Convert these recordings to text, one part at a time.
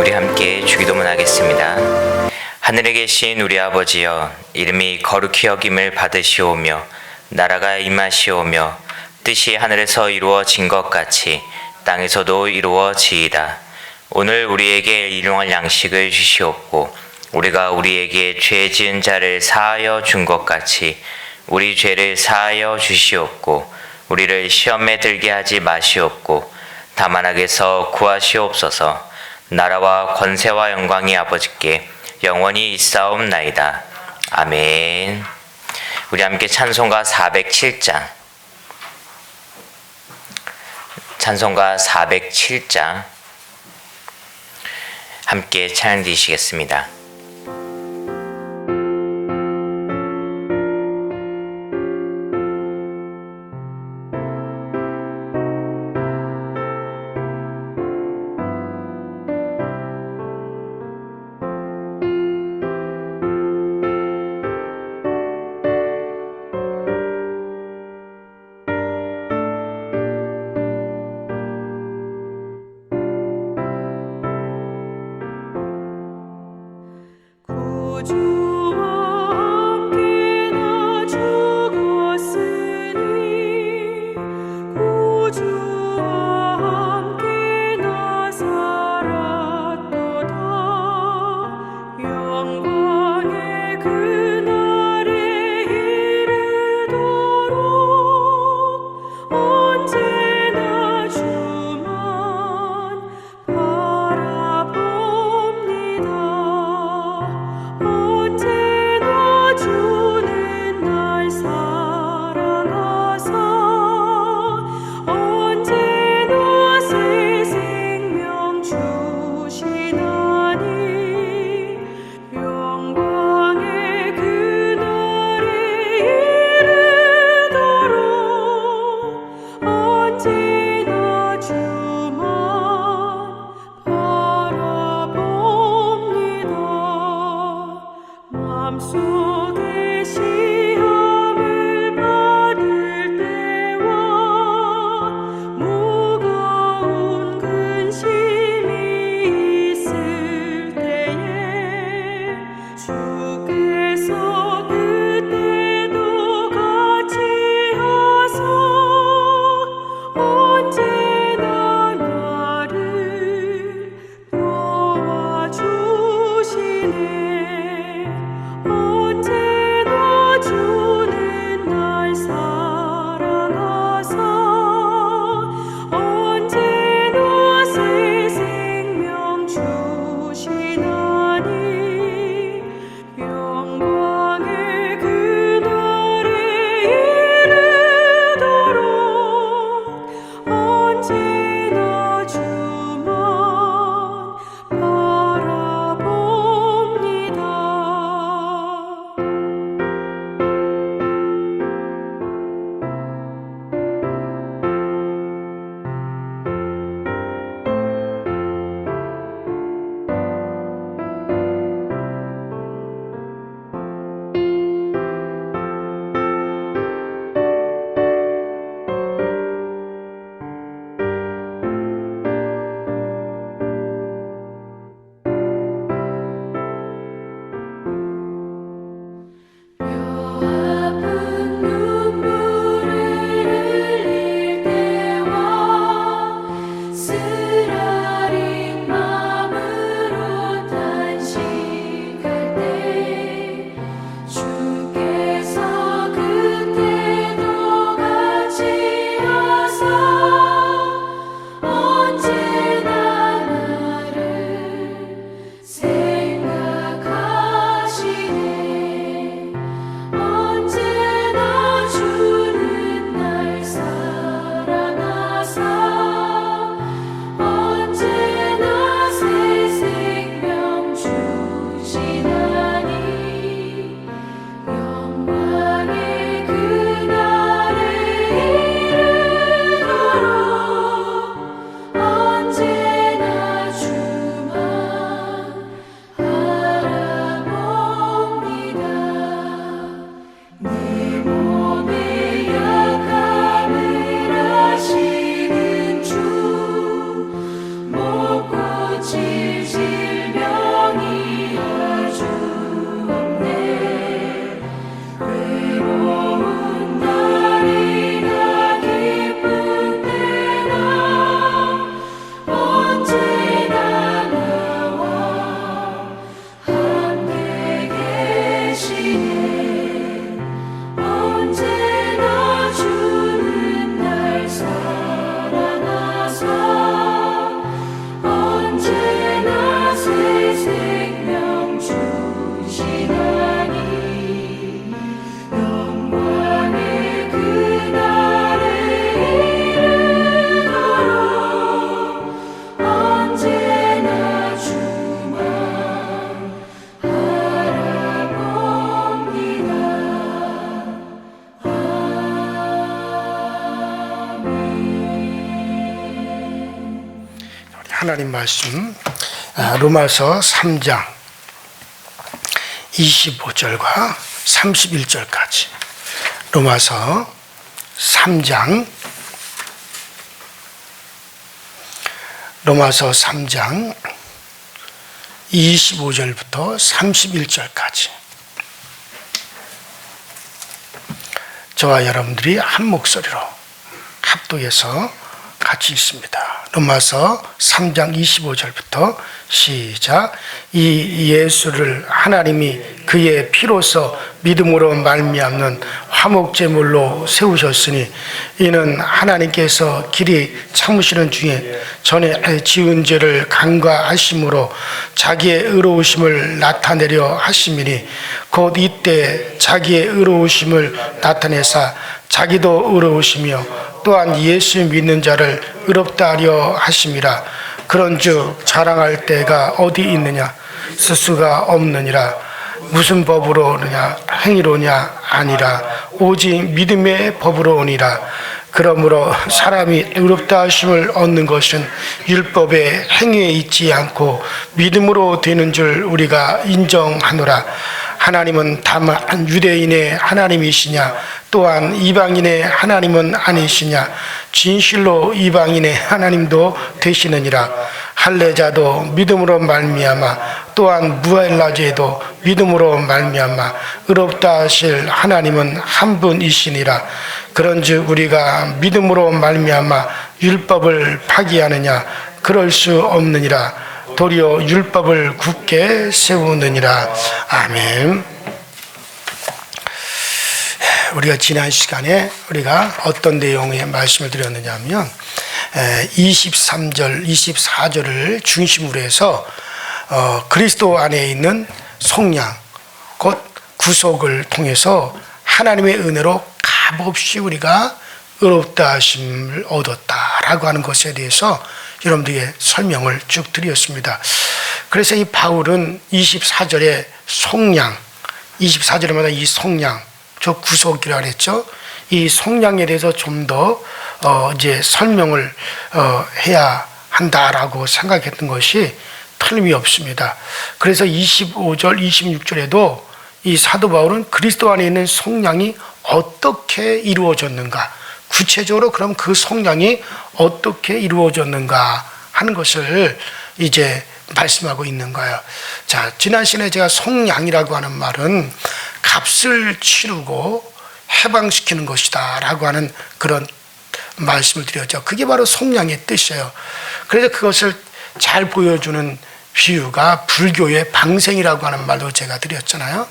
우리 함께 주기도문 하겠습니다. 하늘에 계신 우리 아버지여, 이름이 거룩히 여김을 받으시오며 나라가 임하시오며 뜻이 하늘에서 이루어진 것 같이 땅에서도 이루어지이다. 오늘 우리에게 일용할 양식을 주시옵고 우리가 우리에게 죄 지은 자를 사하여 준 것 같이 우리 죄를 사하여 주시옵고 우리를 시험에 들게 하지 마시옵고 다만 악에서 구하시옵소서. 나라와 권세와 영광이 아버지께 영원히 있사옵나이다. 아멘. 우리 함께 찬송가 407장, 찬송가 407장 함께 찬양 드리시겠습니다. 하나님 말씀 로마서 3장 25절과 31절까지 로마서 3장 25절부터 31절까지 저와 여러분들이 한 목소리로 합독해서 같이 읽습니다. 로마서 3장 25절부터 시작. 이 예수를 하나님이 그의 피로서 믿음으로 말미암는 화목제물로 세우셨으니 이는 하나님께서 길이 참으시는 중에 전에 지은 죄를 간과하심으로 자기의 의로우심을 나타내려 하심이니 곧 이때 자기의 의로우심을 나타내사 자기도 의로우시며 또한 예수 믿는 자를 의롭다 하려 하심이라. 그런즉 자랑할 때가 어디 있느냐? 스스가 없느니라. 무슨 법으로 오느냐? 행위로냐? 아니라 오직 믿음의 법으로 오니라. 그러므로 사람이 의롭다 하심을 얻는 것은 율법의 행위에 있지 않고 믿음으로 되는 줄 우리가 인정하노라. 하나님은 다만 유대인의 하나님이시냐? 또한 이방인의 하나님은 아니시냐? 진실로 이방인의 하나님도 되시느니라. 할례자도 믿음으로 말미암아 또한 무할라제도 믿음으로 말미암아 의롭다 하실 하나님은 한 분이시니라. 그런즉 우리가 믿음으로 말미암아 율법을 파기하느냐? 그럴 수 없느니라. 도리어 율법을 굳게 세우느니라. 아멘. 우리가 지난 시간에 우리가 어떤 내용의 말씀을 드렸느냐 하면 23절, 24절을 중심으로 해서 그리스도 안에 있는 속량, 곧 구속을 통해서 하나님의 은혜로 값없이 우리가 의롭다 하심을 얻었다라고 하는 것에 대해서 여러분들에게 설명을 쭉 드렸습니다. 그래서 이 바울은 24절에 속량, 24절마다 이 속량, 저 구속이라고 했죠. 이 속량에 대해서 좀 더 이제 설명을 해야 한다라고 생각했던 것이 틀림이 없습니다. 그래서 25절, 26절에도 이 사도 바울은 그리스도 안에 있는 속량이 어떻게 이루어졌는가, 구체적으로 그럼 그 속량이 어떻게 이루어졌는가 하는 것을 이제 말씀하고 있는 거예요. 자, 지난 시간에 제가 속량이라고 하는 말은 값을 치르고 해방시키는 것이다 라고 하는 그런 말씀을 드렸죠. 그게 바로 속량의 뜻이에요. 그래서 그것을 잘 보여주는 비유가 불교의 방생이라고 하는 말도 제가 드렸잖아요.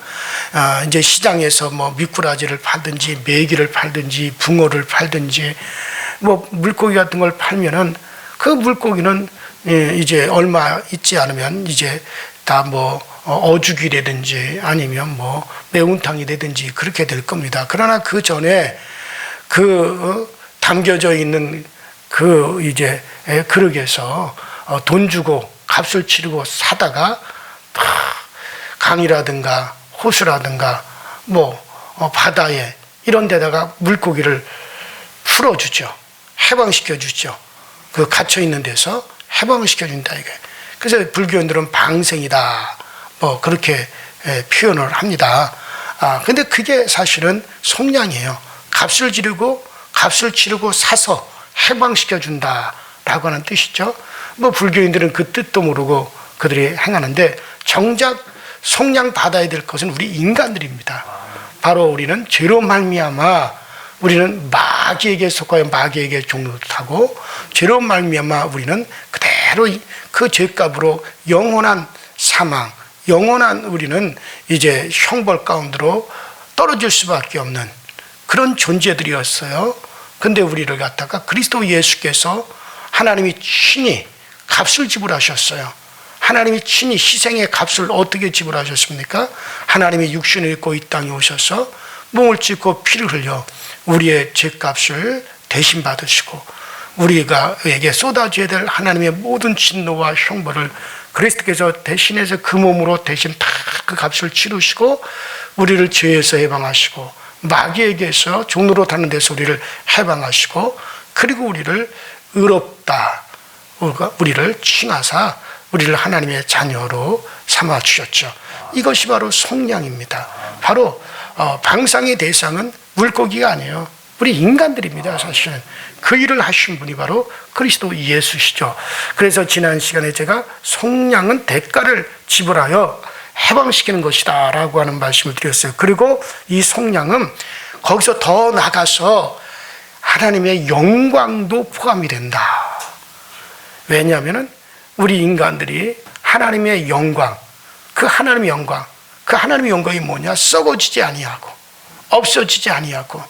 이제 시장에서 뭐 미꾸라지를 팔든지 메기를 팔든지 붕어를 팔든지 뭐 물고기 같은 걸 팔면은 그 물고기는 이제 얼마 있지 않으면 이제 다 뭐 어죽이라든지 아니면 뭐 매운탕이 되든지 그렇게 될 겁니다. 그러나 그 전에 그 담겨져 있는 그 이제 그릇에서 돈 주고 값을 치르고 사다가 강이라든가 호수라든가 뭐 바다에 이런 데다가 물고기를 풀어주죠. 해방시켜주죠. 그 갇혀있는 데서 해방시켜준다 이게. 그래서 불교인들은 방생이다 뭐 그렇게 표현을 합니다. 근데 그게 사실은 속량이에요. 값을 치르고 사서 해방시켜준다 라고 하는 뜻이죠. 뭐 불교인들은 그 뜻도 모르고 그들이 행하는데 정작 속량 받아야 될 것은 우리 인간들입니다. 바로 우리는 죄로 말미암아 우리는 마귀에게 속하여 마귀에게 종노릇하고 죄로 말미암아 우리는 그대로 그 죄값으로 영원한 사망, 영원한 우리는 이제 형벌 가운데로 떨어질 수밖에 없는 그런 존재들이었어요. 근데 우리를 갖다가 그리스도 예수께서 하나님이 친히 값을 지불하셨어요. 하나님이 친히 희생의 값을 어떻게 지불하셨습니까? 하나님이 육신을 입고 이 땅에 오셔서 몸을 찢고 피를 흘려 우리의 죄값을 대신 받으시고 우리가에게 쏟아져야 될 하나님의 모든 진노와 형벌을 그리스도께서 대신해서 그 몸으로 대신 다 그 값을 치르시고 우리를 죄에서 해방하시고 마귀에게서 종로로 타는 데서 우리를 해방하시고 그리고 우리를 의롭다, 우리를 칭하사 우리를 하나님의 자녀로 삼아 주셨죠. 이것이 바로 속량입니다. 바로 방상의 대상은 물고기가 아니에요. 우리 인간들입니다. 사실은 그 일을 하신 분이 바로 그리스도 예수시죠. 그래서 지난 시간에 제가 속량은 대가를 지불하여 해방시키는 것이다 라고 하는 말씀을 드렸어요. 그리고 이 속량은 거기서 더 나가서 하나님의 영광도 포함이 된다. 왜냐하면 우리 인간들이 하나님의 영광, 그 하나님의 영광이 뭐냐? 썩어지지 아니하고 없어지지 아니하고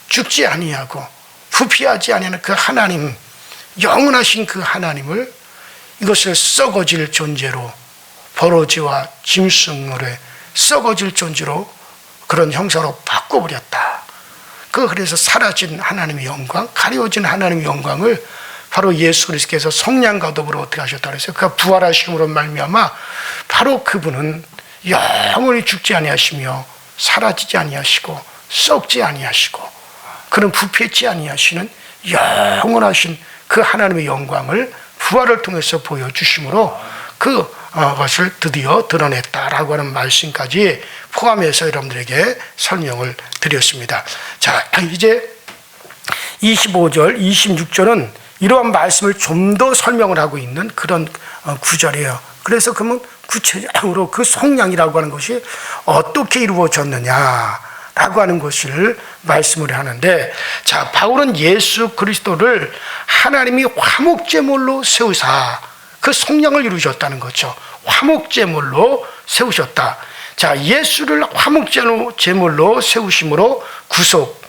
죽지 아니하고 부패하지 아니하는 그 하나님, 영원하신 그 하나님을 이것을 썩어질 존재로, 버러지와 짐승물에 썩어질 존재로 그런 형상으로 바꿔버렸다. 그래서 사라진 하나님의 영광, 가려진 하나님의 영광을 바로 예수 그리스도께서 속량과 더불어 어떻게 하셨다 그랬어요? 그가 부활하심으로 말미암아 바로 그분은 영원히 죽지 아니하시며 사라지지 아니하시고 썩지 아니하시고 그는 부패치 아니하시는 영원하신 그 하나님의 영광을 부활을 통해서 보여주심으로 그것을 드디어 드러냈다라고 하는 말씀까지 포함해서 여러분들에게 설명을 드렸습니다. 자, 이제 25절, 26절은 이러한 말씀을 좀 더 설명을 하고 있는 그런 구절이에요. 그래서 그러면 구체적으로 그 속량이라고 하는 것이 어떻게 이루어졌느냐라고 하는 것을 말씀을 하는데, 자, 바울은 예수 그리스도를 하나님이 화목제물로 세우사 그 속량을 이루셨다는 거죠. 화목제물로 세우셨다. 자, 예수를 화목제물로 세우심으로 구속,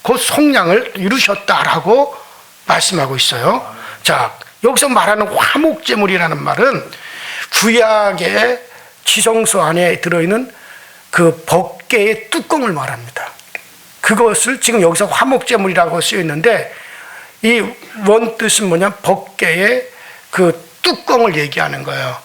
그 속량을 이루셨다라고 말씀하고 있어요. 자, 여기서 말하는 화목제물이라는 말은 구약의 지성소 안에 들어있는 그 법궤의 뚜껑을 말합니다. 그것을 지금 여기서 화목제물이라고 쓰여 있는데 이 원뜻은 뭐냐? 법궤의 그 뚜껑을 얘기하는 거예요.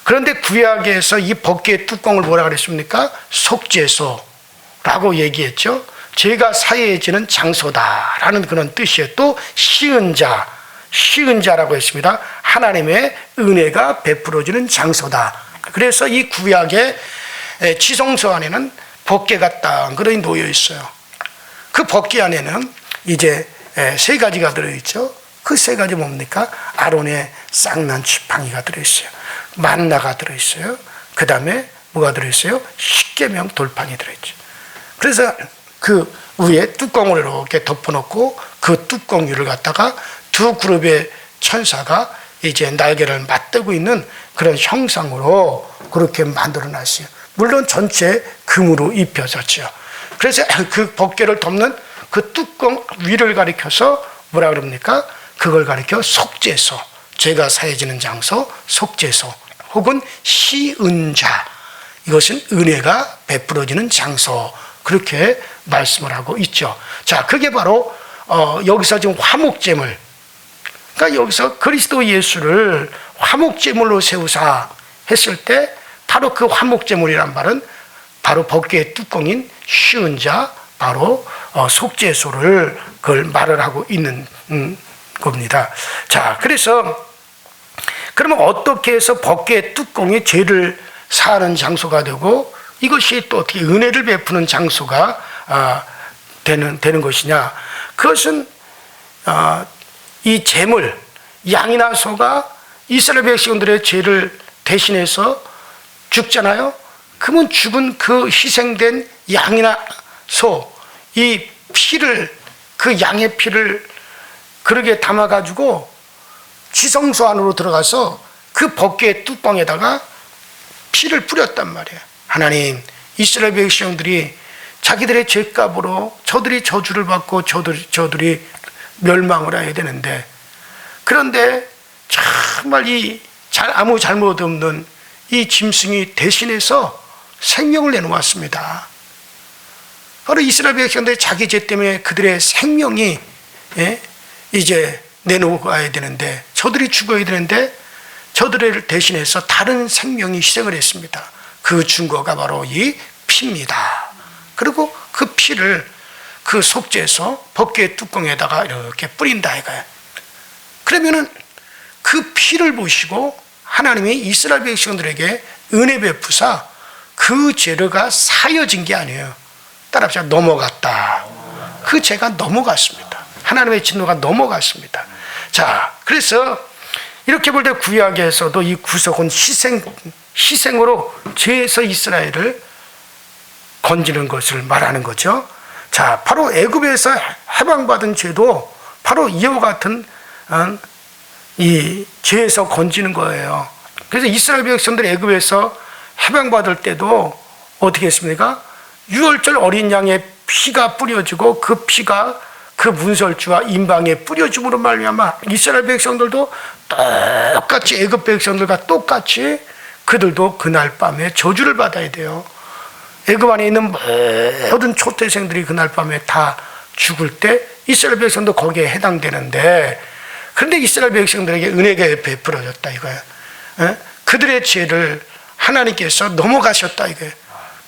그런데 구약에서 이 법궤의 뚜껑을 뭐라 그랬습니까? 속죄소라고 얘기했죠. 죄가 사해지는 장소다라는 그런 뜻이에요. 또 시은 자라고 했습니다. 하나님의 은혜가 베풀어지는 장소다. 그래서 이 구약의 지성소 안에는 법궤가 딱 그러니 놓여 있어요. 그 법궤 안에는 이제 세 가지가 들어있죠. 그 세 가지 뭡니까? 아론의 쌍난 지팡이가 들어있어요. 만나가 들어있어요. 그 다음에 뭐가 들어있어요? 십계명 돌판이 들어있죠. 그래서 그 위에 뚜껑을 이렇게 덮어놓고 그 뚜껑 위를 갖다가 두 그룹의 천사가 이제 날개를 맞대고 있는 그런 형상으로 그렇게 만들어 놨어요. 물론 전체 금으로 입혀졌죠. 그래서 그 법궤를 덮는 그 뚜껑 위를 가리켜서 뭐라 그럽니까? 그걸 가리켜 속죄소, 죄가 사해지는 장소, 속죄소, 혹은 시은자, 이것은 은혜가 베풀어지는 장소, 그렇게 말씀을 하고 있죠. 자, 그게 바로 여기서 지금 화목제물, 그러니까 여기서 그리스도 예수를 화목제물로 세우사 했을 때 바로 그 화목제물이란 말은 바로 법궤의 뚜껑인 시은자, 바로 속죄소를 그걸 말을 하고 있는 겁니다. 자, 그래서 그러면 어떻게 해서 법궤의 뚜껑이 죄를 사하는 장소가 되고 이것이 또 어떻게 은혜를 베푸는 장소가 되는 것이냐? 그것은 이 제물, 양이나 소가 이스라엘 백성들의 죄를 대신해서 죽잖아요. 그러면 죽은 그 희생된 양이나 소, 이 피를, 그 양의 피를 그렇게 담아가지고 지성소 안으로 들어가서 그 법궤의 뚜껑에다가 피를 뿌렸단 말이에요. 하나님, 이스라엘 백성들이 자기들의 죄값으로 저들이 저주를 받고 저들이 멸망을 해야 되는데, 그런데 정말 아무 잘못 없는 이 짐승이 대신해서 생명을 내놓았습니다. 바로 이스라엘 백성들이 자기 죄 때문에 그들의 생명이 이제 내놓아야 되는데, 저들이 죽어야 되는데 저들을 대신해서 다른 생명이 희생을 했습니다. 그 증거가 바로 이 피입니다. 그리고 그 피를 그 속죄소 법궤의 뚜껑에다가 이렇게 뿌린다 이거예요. 그러면은 그 피를 보시고 하나님이 이스라엘 백성들에게 은혜 베푸사 그 죄가 사여진 게 아니에요. 따라합시다. 넘어갔다. 그 죄가 넘어갔습니다. 하나님의 진노가 넘어갔습니다. 자, 그래서 이렇게 볼 때 구약에서도 이 구속은 희생으로 죄에서 이스라엘을 건지는 것을 말하는 거죠. 자, 바로 애굽에서 해방받은 죄도 바로 이와 같은 이 죄에서 건지는 거예요. 그래서 이스라엘 백성들이 애굽에서 해방받을 때도 어떻게 했습니까? 유월절 어린 양의 피가 뿌려지고 그 피가 그 문설주와 임방에 뿌려줌으로 말미암아 이스라엘 백성들도 똑같이 애굽 백성들과 똑같이 그들도 그날 밤에 저주를 받아야 돼요. 애굽 안에 있는 모든 초태생들이 그날 밤에 다 죽을 때 이스라엘 백성도 거기에 해당되는데, 그런데 이스라엘 백성들에게 은혜가 베풀어졌다 이거예요. 그들의 죄를 하나님께서 넘어가셨다 이거예요.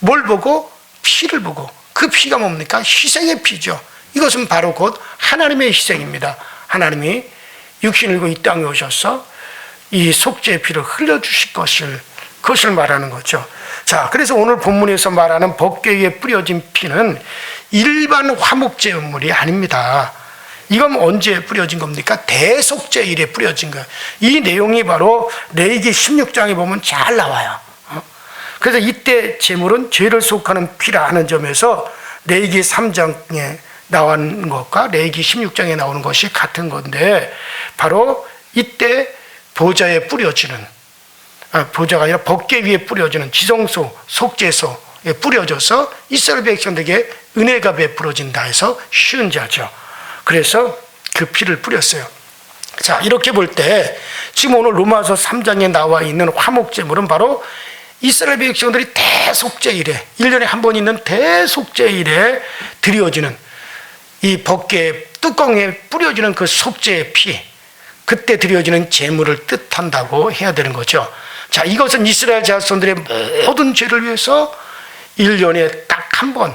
뭘 보고? 피를 보고. 그 피가 뭡니까? 희생의 피죠. 이것은 바로 곧 하나님의 희생입니다. 하나님이 육신을 입고 이 땅에 오셔서 이 속죄의 피를 흘려주실 그것을 말하는 거죠. 자, 그래서 오늘 본문에서 말하는 법궤 위에 뿌려진 피는 일반 화목제물이 아닙니다. 이건 언제 뿌려진 겁니까? 대속죄일에 뿌려진 거예요. 이 내용이 바로 레위기 16장에 보면 잘 나와요. 그래서 이때 제물은 죄를 속하는 피라 하는 점에서 레위기 3장에 나온 것과 레위기 16장에 나오는 것이 같은 건데, 바로 이때 보좌에 뿌려지는, 보좌가 아니라 법궤 위에 뿌려지는 지성소, 속죄소에 뿌려져서 이스라엘 백성들에게 은혜가 베풀어진다 해서 쉬운 자죠. 그래서 그 피를 뿌렸어요. 자, 이렇게 볼 때 지금 오늘 로마서 3장에 나와 있는 화목제물은 바로 이스라엘 백성들이 대속죄일에, 1년에 한 번 있는 대속죄일에 드려지는 이 법궤 뚜껑에 뿌려지는 그 속죄의 피, 그때 드려지는 제물을 뜻한다고 해야 되는 거죠. 자, 이것은 이스라엘 자손들의 모든 죄를 위해서 1년에 딱 한 번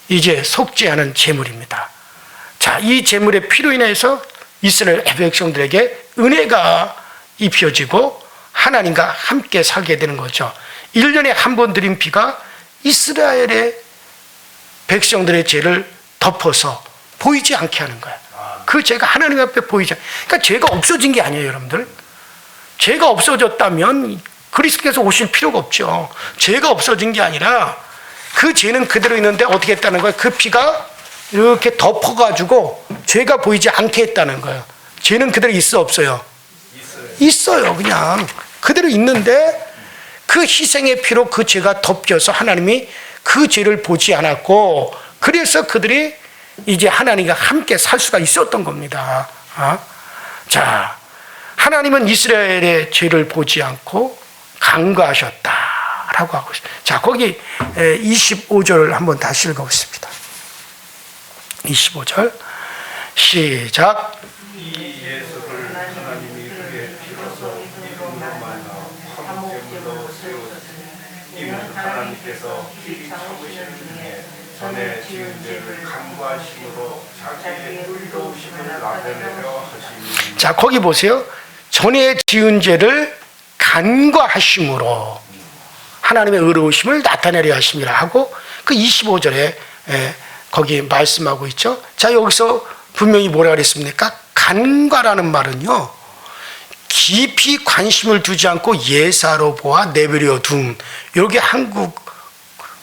이제 속죄하는 제물입니다. 자, 이 제물의 피로 인해서 이스라엘 백성들에게 은혜가 입혀지고 하나님과 함께 살게 되는 거죠. 1년에 한 번 드린 피가 이스라엘의 백성들의 죄를 덮어서 보이지 않게 하는 거예요. 그 죄가 하나님 앞에 보이지 않게. 그러니까 죄가 없어진 게 아니에요, 여러분들. 죄가 없어졌다면 그리스도께서 오실 필요가 없죠. 죄가 없어진 게 아니라 그 죄는 그대로 있는데 어떻게 했다는 거예요? 그 피가 이렇게 덮어가지고 죄가 보이지 않게 했다는 거예요. 죄는 그대로 있어, 없어요? 있어요. 그냥 그대로 있는데 그 희생의 피로 그 죄가 덮여서 하나님이 그 죄를 보지 않았고, 그래서 그들이 이제 하나님과 함께 살 수가 있었던 겁니다. 자, 하나님은 이스라엘의 죄를 보지 않고 간과하셨다라고 하고 있습니다. 자, 거기 25절을 한번 다시 읽어보겠습니다. 25절 시작. 이 예수를 하나님이 그의 피로서 이름으로 말하여 화목제물로 세우시니 이는 하나님께서 길이 참으시는 중에 전에 지은 죄를 간과하심으로 자기의 의로우심을 나타내려 하시니. 자, 거기 보세요. 전에 지은 죄를 간과하심으로 하나님의 의로우심을 나타내려 하심이라 하고, 그 25절에 거기 말씀하고 있죠. 자, 여기서 분명히 뭐라 그랬습니까? 간과라는 말은요, 깊이 관심을 두지 않고 예사로 보아 내버려 둠, 이게 한국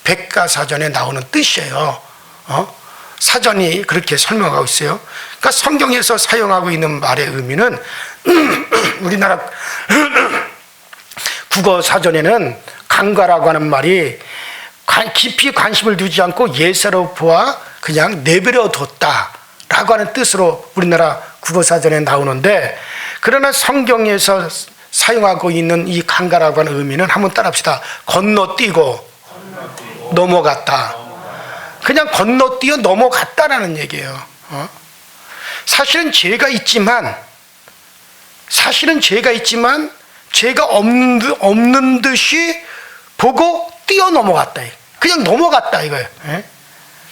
백과사전에 나오는 뜻이에요. 사전이 그렇게 설명하고 있어요. 그러니까 성경에서 사용하고 있는 말의 의미는 우리나라 국어 사전에는 간과라고 하는 말이 깊이 관심을 두지 않고 예사로 보아 그냥 내버려 뒀다라고 하는 뜻으로 우리나라 국어 사전에 나오는데, 그러나 성경에서 사용하고 있는 이 간과라고 하는 의미는 한번 따라합시다. 건너뛰고 넘어갔다. 그냥 건너뛰어 넘어갔다라는 얘기예요. 사실은 죄가 있지만 죄가 없는 듯이 보고 뛰어 넘어갔다. 그냥 넘어갔다 이거예요.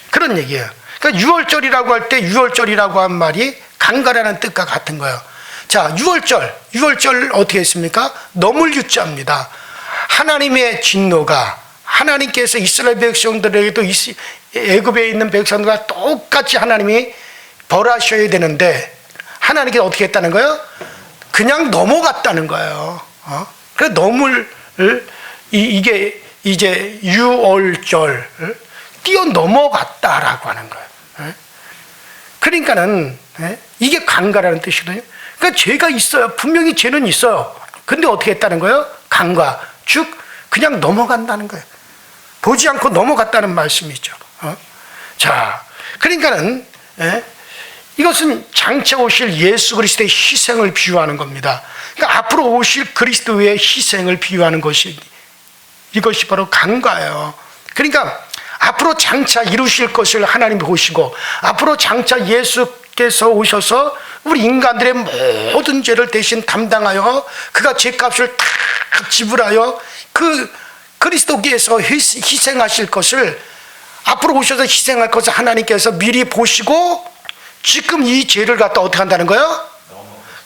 그런 얘기예요. 그러니까 유월절이라고 할 때 유월절이라고 한 말이 간과라는 뜻과 같은 거예요. 자, 6월절 어떻게 했습니까? 넘을 유자입니다. 하나님의 진노가 하나님께서 이스라엘 백성들에게도 애굽에 있는 백성들과 똑같이 하나님이 벌하셔야 되는데 하나님께서 어떻게 했다는 거예요? 그냥 넘어갔다는 거예요. 그래서 이게 이제 6월절 뛰어넘어갔다라고 하는 거예요. 그러니까는 이게 간과라는 뜻이거든요. 그러니까 죄가 있어요. 분명히 죄는 있어요. 근데 어떻게 했다는 거예요? 간과, 즉 그냥 넘어간다는 거예요. 보지 않고 넘어갔다는 말씀이죠. 자, 그러니까는 이것은 장차 오실 예수 그리스도의 희생을 비유하는 겁니다. 그러니까 앞으로 오실 그리스도의 희생을 비유하는 것이 이것이 바로 간과예요. 그러니까 앞으로 장차 이루실 것을 하나님이 보시고 앞으로 장차 예수께서 오셔서 우리 인간들의 모든 죄를 대신 담당하여 그가 죄값을 다 지불하여 그 그리스도께서 희생하실 것을 앞으로 오셔서 희생할 것을 하나님께서 미리 보시고 지금 이 죄를 갖다 어떻게 한다는 거예요?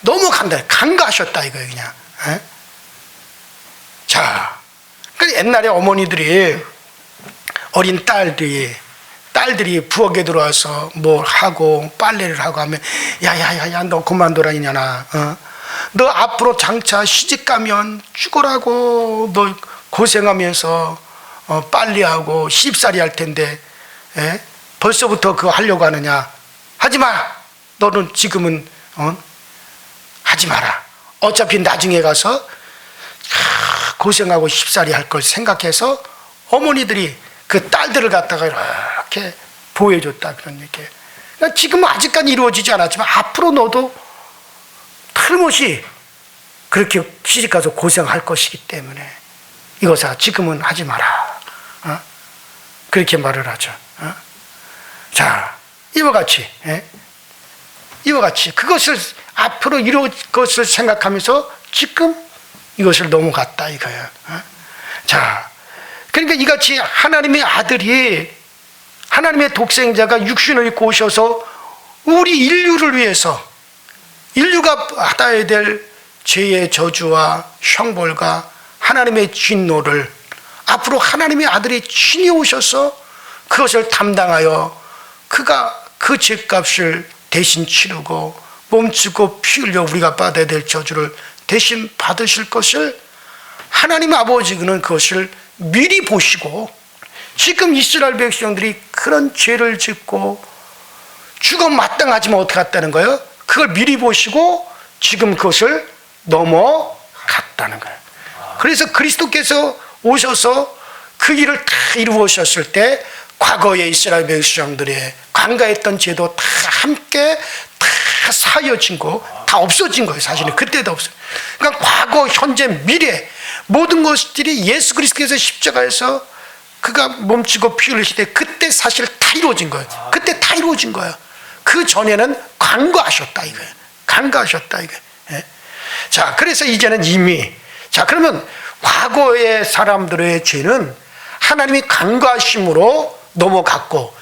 넘어간다. 간과하셨다 이거예요 그냥. 자, 옛날에 어머니들이 어린 딸들이 부엌에 들어와서 뭘 하고 빨래를 하고 하면 야야야야 너 그만둬라 이년아. 너 앞으로 장차 시집가면 죽으라고 너 고생하면서 빨래하고 씹살이 할 텐데 벌써부터 그거 하려고 하느냐. 하지마. 너는 지금은 하지 마라. 어차피 나중에 가서 고생하고 씹살이 할 걸 생각해서 어머니들이 그 딸들을 갖다가 이렇게 보호해줬다 그런 얘기. 그러니까 지금은 아직까지 이루어지지 않았지만 앞으로 너도 틀림없이 그렇게 시집가서 고생할 것이기 때문에 이것아 지금은 하지 마라. 그렇게 말을 하죠. 자, 이와 같이 그것을 앞으로 이룰 것을 생각하면서 지금 이것을 넘어갔다 이거예요. 자, 그러니까 이같이 하나님의 아들이 하나님의 독생자가 육신을 입고 오셔서 우리 인류를 위해서 인류가 받아야 될 죄의 저주와 형벌과 하나님의 진노를 앞으로 하나님의 아들이 친히 오셔서 그것을 담당하여 그가 그 죄값을 대신 치르고 몸쓰고 피 흘려 우리가 받아야 될 저주를 대신 받으실 것을 하나님 아버지는 그것을 미리 보시고 지금 이스라엘 백성들이 그런 죄를 짓고 죽어 마땅하지만 어떻게 했다는 거예요? 그걸 미리 보시고 지금 그것을 넘어갔다는 거예요. 그래서 그리스도께서 오셔서 그 일을 다 이루으셨을 때 과거의 이스라엘 백성들의 간과했던 죄도 다 함께 다 사여진 거, 다 없어진 거예요. 사실은 그때도 없어요. 그러니까 과거, 현재, 미래 모든 것들이 예수 그리스도께서 십자가에서 그가 몸치고 피 흘리실 때 그때 사실 다 이루어진 거예요. 그때 다 이루어진 거예요. 그 전에는 간과하셨다 이거예요. 간과하셨다 이거예요. 자, 그래서 이제는 이미 자, 그러면 과거의 사람들의 죄는 하나님이 간과하심으로 넘어갔고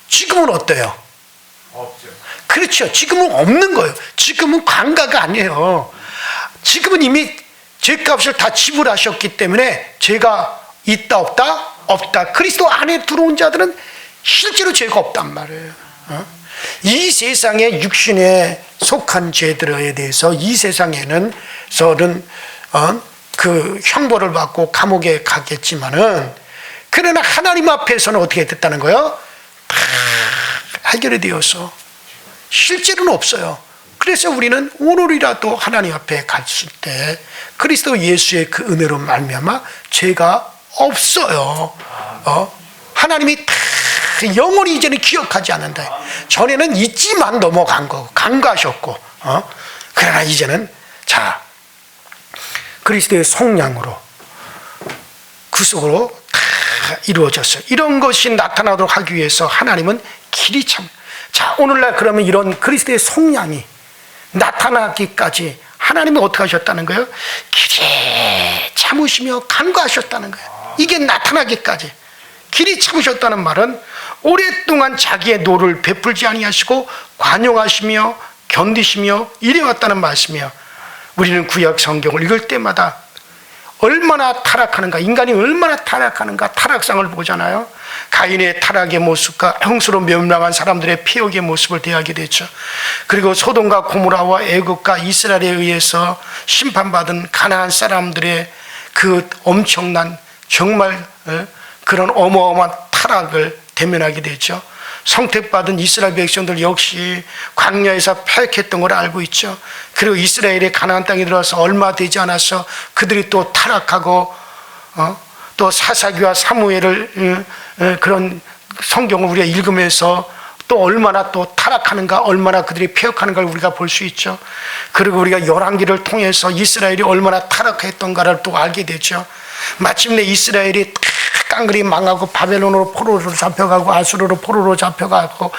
지금은 어때요? 없죠. 그렇죠. 지금은 없는 거예요. 지금은 간과가 아니에요. 지금은 이미 죄값을 다 지불하셨기 때문에 죄가 있다 없다? 없다. 그리스도 안에 들어온 자들은 실제로 죄가 없단 말이에요. 이 세상의 육신에 속한 죄들에 대해서 이 세상에는 그 형벌을 받고 감옥에 가겠지만은 그러나 하나님 앞에서는 어떻게 됐다는 거예요? 다 해결이 되어서 실제로는 없어요. 그래서 우리는 오늘이라도 하나님 앞에 갔을 때 그리스도 예수의 그 은혜로 말미암아 죄가 없어요. 하나님이 다 영원히 이제는 기억하지 않는다. 전에는 있지만 넘어간 거고 간과하셨고 그러나 이제는 자 그리스도의 속량으로 구속으로 다 이루어졌어요. 이런 것이 나타나도록 하기 위해서 하나님은 길이 참. 자, 오늘날 그러면 이런 그리스도의 속량이 나타나기까지 하나님이 어떻게 하셨다는 거예요? 길이 참으시며 간과하셨다는 거예요. 이게 나타나기까지 길이 참으셨다는 말은 오랫동안 자기의 노를 베풀지 아니하시고 관용하시며 견디시며 이래왔다는 말씀이에요. 우리는 구약 성경을 읽을 때마다 얼마나 타락하는가, 인간이 얼마나 타락하는가 타락상을 보잖아요. 가인의 타락의 모습과 형수로 멸망한 사람들의 폐역의 모습을 대하게 되죠. 그리고 소돔과 고모라와 애굽과 이스라엘에 의해서 심판받은 가나안 사람들의 그 엄청난 정말 그런 어마어마한 타락을 대면하게 되죠. 선택받은 이스라엘 백성들 역시 광야에서 패역했던 걸 알고 있죠. 그리고 이스라엘이 가나안 땅에 들어와서 얼마 되지 않아서 그들이 또 타락하고 또 사사기와 사무엘을 그런 성경을 우리가 읽으면서 또 얼마나 또 타락하는가, 얼마나 그들이 패역하는 걸 우리가 볼 수 있죠. 그리고 우리가 열왕기를 통해서 이스라엘이 얼마나 타락했던가를 또 알게 되죠. 마침내 이스라엘이 깡그리 망하고 바벨론으로 포로로 잡혀가고 아수르로 포로로 잡혀가고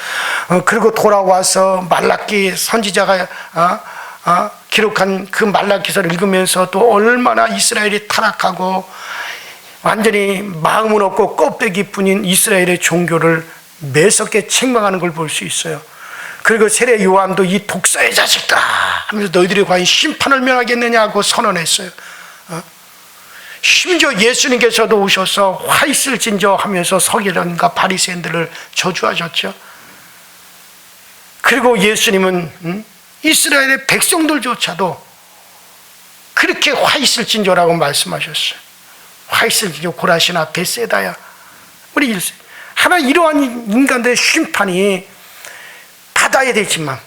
그리고 돌아와서 말라기 선지자가 기록한 그 말라기서를 읽으면서 또 얼마나 이스라엘이 타락하고 완전히 마음은 없고 껍데기뿐인 이스라엘의 종교를 매섭게 책망하는 걸 볼 수 있어요. 그리고 세례 요한도 이 독사의 자식들아 하면서 너희들이 과연 심판을 면하겠느냐고 선언했어요. 심지어 예수님께서도 오셔서 화 있을진저 하면서 서기관과 바리새인들을 저주하셨죠. 그리고 예수님은 이스라엘의 백성들조차도 그렇게 화 있을진저라고 말씀하셨어요. 화 있을진저 고라시나 벳세다야. 우리 하나 이러한 인간들의 심판이 받아야 되지만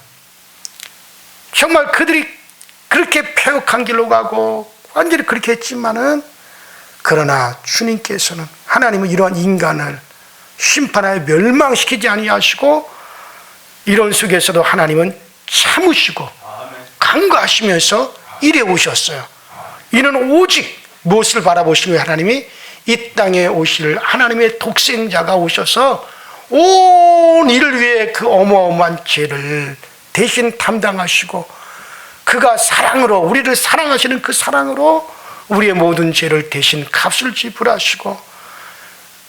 정말 그들이 그렇게 패역한 길로 가고 완전히 그렇게 했지만은 그러나 주님께서는 하나님은 이러한 인간을 심판하여 멸망시키지 아니하시고 이런 속에서도 하나님은 참으시고 간과하시면서 이래 오셨어요. 이는 오직 무엇을 바라보시며 하나님이 이 땅에 오실 하나님의 독생자가 오셔서 온 이를 위해 그 어마어마한 죄를 대신 담당하시고 그가 사랑으로 우리를 사랑하시는 그 사랑으로 우리의 모든 죄를 대신 값을 지불하시고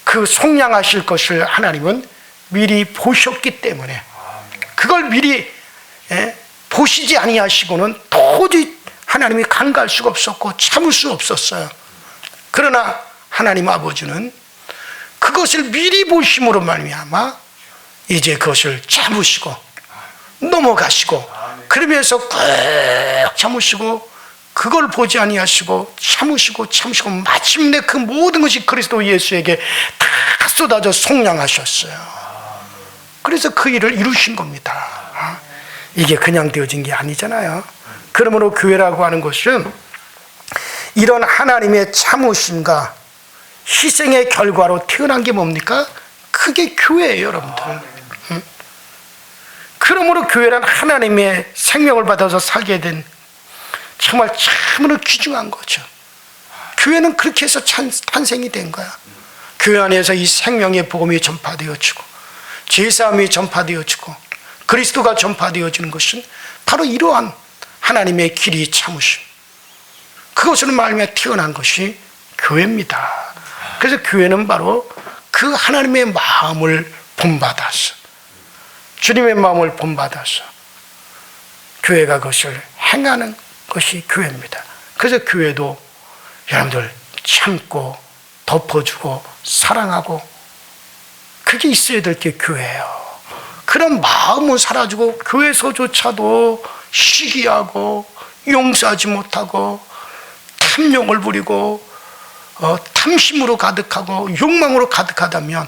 그 속량하실 것을 하나님은 미리 보셨기 때문에 그걸 미리 보시지 아니하시고는 도저히 하나님이 간과할 수가 없었고 참을 수 없었어요. 그러나 하나님 아버지는 그것을 미리 보심으로 말미암아 이제 그것을 참으시고 넘어가시고 그러면서 꾹 참으시고 그걸 보지 아니하시고 참으시고 마침내 그 모든 것이 그리스도 예수에게 다 쏟아져 속량하셨어요. 그래서 그 일을 이루신 겁니다. 이게 그냥 되어진 게 아니잖아요. 그러므로 교회라고 하는 것은 이런 하나님의 참으심과 희생의 결과로 태어난 게 뭡니까? 그게 교회예요, 여러분들. 그러므로 교회란 하나님의 생명을 받아서 살게 된 정말 참으로 귀중한 거죠. 교회는 그렇게 해서 탄생이 된 거야. 교회 안에서 이 생명의 복음이 전파되어지고 제사함이 전파되어지고 그리스도가 전파되어지는 것은 바로 이러한 하나님의 길이 참으심, 그것으로 말미암아 태어난 것이 교회입니다. 그래서 교회는 바로 그 하나님의 마음을 본받아서 주님의 마음을 본받아서 교회가 그것을 행하는 것이 교회입니다. 그래서 교회도 여러분들 참고 덮어주고 사랑하고 그게 있어야 될 게 교회예요. 그런 마음은 사라지고 교회에서조차도 시기하고 용서하지 못하고 탐욕을 부리고 탐심으로 가득하고 욕망으로 가득하다면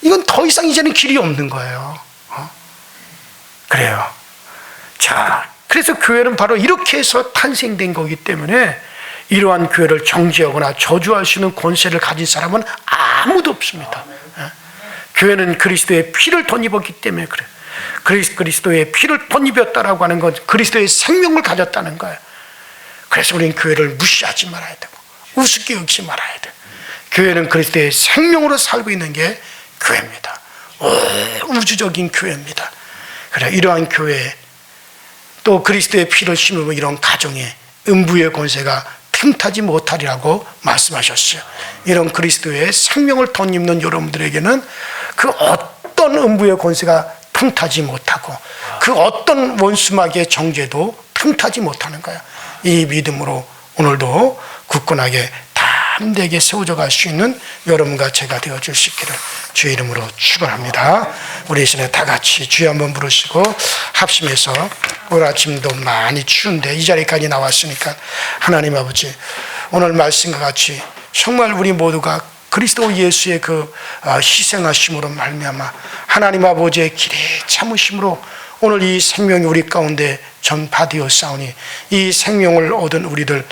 이건 더 이상 이제는 길이 없는 거예요. 그래요. 자, 그래서 교회는 바로 이렇게 해서 탄생된 거기 때문에 이러한 교회를 정죄하거나 저주할 수 있는 권세를 가진 사람은 아무도 없습니다. 교회는 그리스도의 피를 덧입었기 때문에 그래요. 그리스도의 피를 덧입었다라고 하는 건 그리스도의 생명을 가졌다는 거예요. 그래서 우리는 교회를 무시하지 말아야 되고 우습게 여기지 말아야 돼. 교회는 그리스도의 생명으로 살고 있는 게 교회입니다. 우주적인 교회입니다. 그래, 이러한 교회 또 그리스도의 피를 심으면 이런 가정에 음부의 권세가 틈타지 못하리라고 말씀하셨어요. 이런 그리스도의 생명을 덧입는 여러분들에게는 그 어떤 음부의 권세가 틈타지 못하고 그 어떤 원수막의 정죄도 틈타지 못하는 거야. 이 믿음으로 오늘도 굳건하게 담대하게 세워져 갈 수 있는 여러분과 제가 되어줄 수 있기를 주의 이름으로 축원합니다. 우리 이 시간에 다 같이 주여 한번 부르시고 합심해서 오늘 아침도 많이 추운데 이 자리까지 나왔으니까 하나님 아버지 오늘 말씀과 같이 정말 우리 모두가 그리스도 예수의 그 희생하심으로 말미암아 하나님 아버지의 길에 참으심으로 오늘 이 생명이 우리 가운데 전파되었사오니 이 생명을 얻은 우리들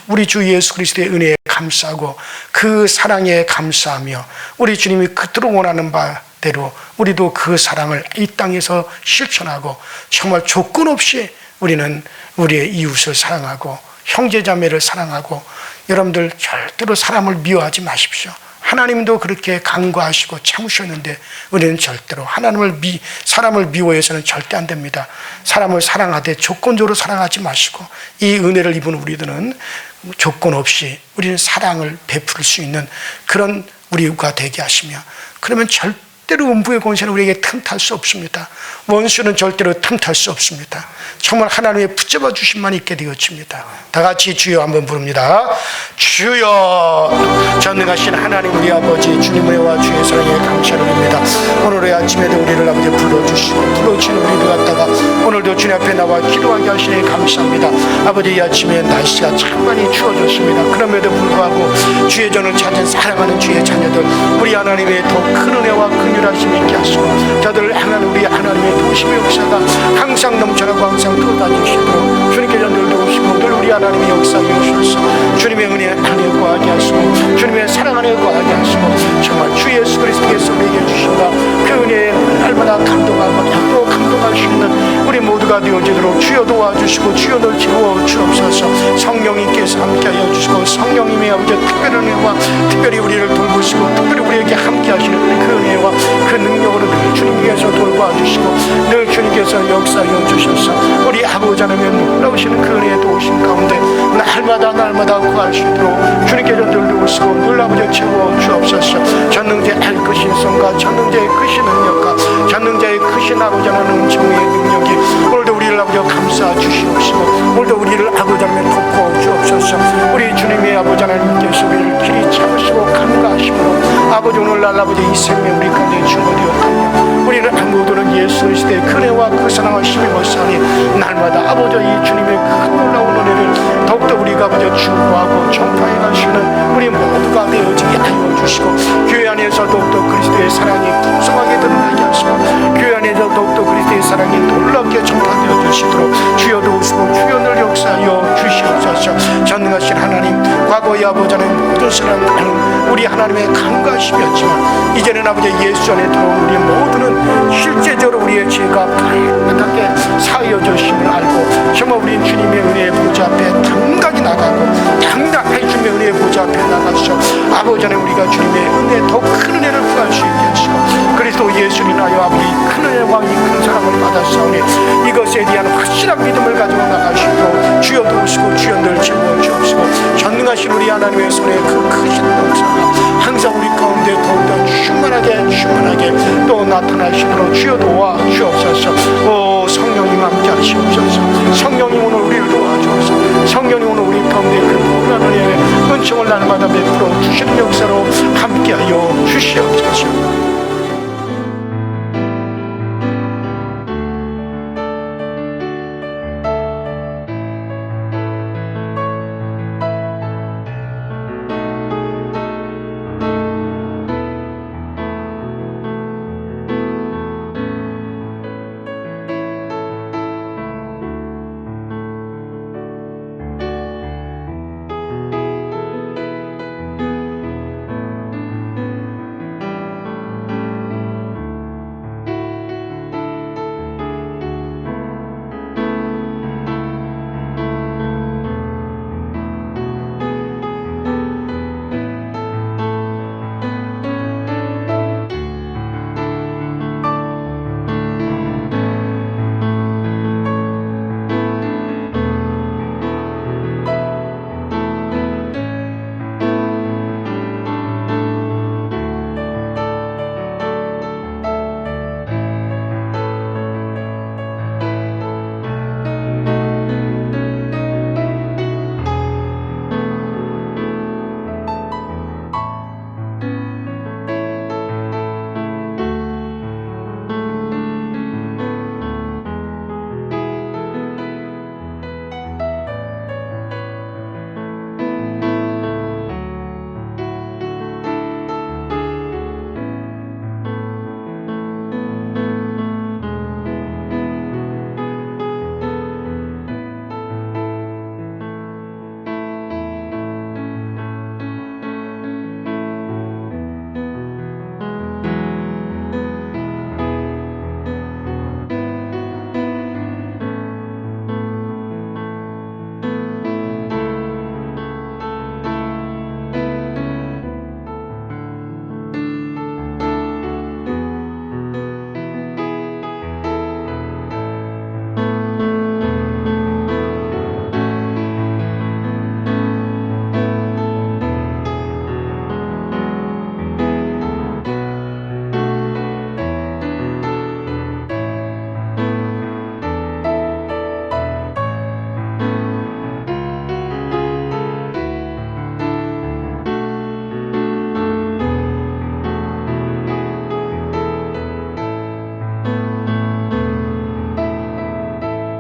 우리 주 예수 그리스도의 은혜에 감사하고 그 사랑에 감사하며 우리 주님이 그토록 원하는 바대로 우리도 그 사랑을 이 땅에서 실천하고 정말 조건 없이 우리는 우리의 이웃을 사랑하고 형제자매를 사랑하고 여러분들 절대로 사람을 미워하지 마십시오. 하나님도 그렇게 간과하시고 참으셨는데 우리는 절대로 사람을 미워해서는 절대 안 됩니다. 사람을 사랑하되 조건적으로 사랑하지 마시고 이 은혜를 입은 우리들은 조건 없이 우리는 사랑을 베풀 수 있는 그런 우리가 되게 하시며 그러면 절대로 음부의 권세는 우리에게 틈탈 수 없습니다. 원수는 절대로 틈탈 수 없습니다. 정말 하나님의 붙잡아 주심만 있게 되어집니다. 다 같이 주여 한번 부릅니다. 주여 전능하신 하나님 우리 아버지 주님의 은혜와 주의 사랑에 감사를 드립니다. 오늘의 아침에도 우리를 아버지 불러주시고 불러주신 우리를 갖다가 오늘도 주님 앞에 나와 기도하게 하시니 감사합니다. 아버지 이 아침에 날씨가 참 많이 추워졌습니다. 그럼에도 불구하고 주의 전을 찾은 사랑하는 주의 자녀들 우리 하나님의 더 큰 은혜와 긍휼하심 있게 하시고 저들을 향한 우리 하나님의 도심의 역사가 항상 넘쳐나고 항상 쏟아지시도록 주님께 전들 도우시고 늘 우리 하나님의 역사에 오셔서 주님의 은혜 안에 거하게 하시고 주님의 사랑 안에 거하게 하시고 정말 주 예수 그리스도께서 우리에게 주신다 그 은혜에 날마다 감동하고 또 감동할 수 있는 우리 모두가 되어지도록 주여 도와주시고 주여 늘 채워 주옵소서. 성령님께서 함께하여 주시고 성령님의 아버지 특별한 은혜와 특별히 우리를 돌보시고 특별히 우리에게 함께 하시는 그 은혜와 그 능력으로 늘 주님께서 돌봐주시고 늘 주님께서 역사하여 주셔서 우리 아버지 하나님의 놀라우시는 그 은혜에 도우신 가운데 날마다 구할 수 있도록 주님께서 늘 도우시고 늘 아버지 채워 주옵소서. 전능자의 크신 성과 전능자의 크신 능력과 전능자의 크신 아버지 하나님 정의 능력이 오늘도 우리를 아버지 감싸 주시옵시고 오늘도 우리를 아버지 하나님 돕고 주옵소서. 우리 주님의 아버지 하나님께서 우리를 길이 참으시고 감가하시므로 아버지 오늘날 아버지 이 생명 우리 가운데 증거되었다며 우리는 모두는 예수 그리스도의 은혜와 그 사랑을 힘입었사니 날마다 아버지 이 주님의 큰 놀라운 은혜를 더욱더 우리가 아버지 추구하고 전파해 가시는 우리 모두가 되어지게 하여 주시고 교회 안에서 더욱더 그리스도의 사랑이 풍성하게 드러나게 하시고 교회 안에서 더욱더 그리스도의 사랑이 놀랍게 전파되어 주시도록 주여 도우시고 주여 늘 역사하여 주시옵소서. 전능하신 하나님 과거의 아버지 하나님 모든 사랑은 우리 하나님의 감가심이었지만 이제는 아버지 예수 안에 들어온 우리 모두는 실제적으로 우리의 죄가 깨끗하게 사여졌음을 알고 정말 우리 주님의 은혜의 보좌 앞에 당당히 나가고 당당히 주님의 은혜의 보좌 앞에 나가서 아버지 하나님 우리가 주님의 은혜 더 큰 은혜를 구할 수 있게 하시고 그리스도 예수를 인하여 아버지 큰 은혜와 이 큰 사랑을 받았사오니 이것에 대한 확실한 믿음을 가지고 나가시도록 주여 도우시고 주여 늘 채워 주옵시고 전능하신 우리 하나님의 손에 그 크신 동사가 항상 우리 가운데 더욱더 충만하게 또 나타나시도록 주여 도와 주옵소서. 오 성령님 함께하시옵소서. 성령님 오늘 우리를 도와주옵소서. 성령님 오늘 우리 가운데 그 놀라운 은혜의 은총을 날마다 베풀어 주시는 역사로 함께하여 주시옵소서.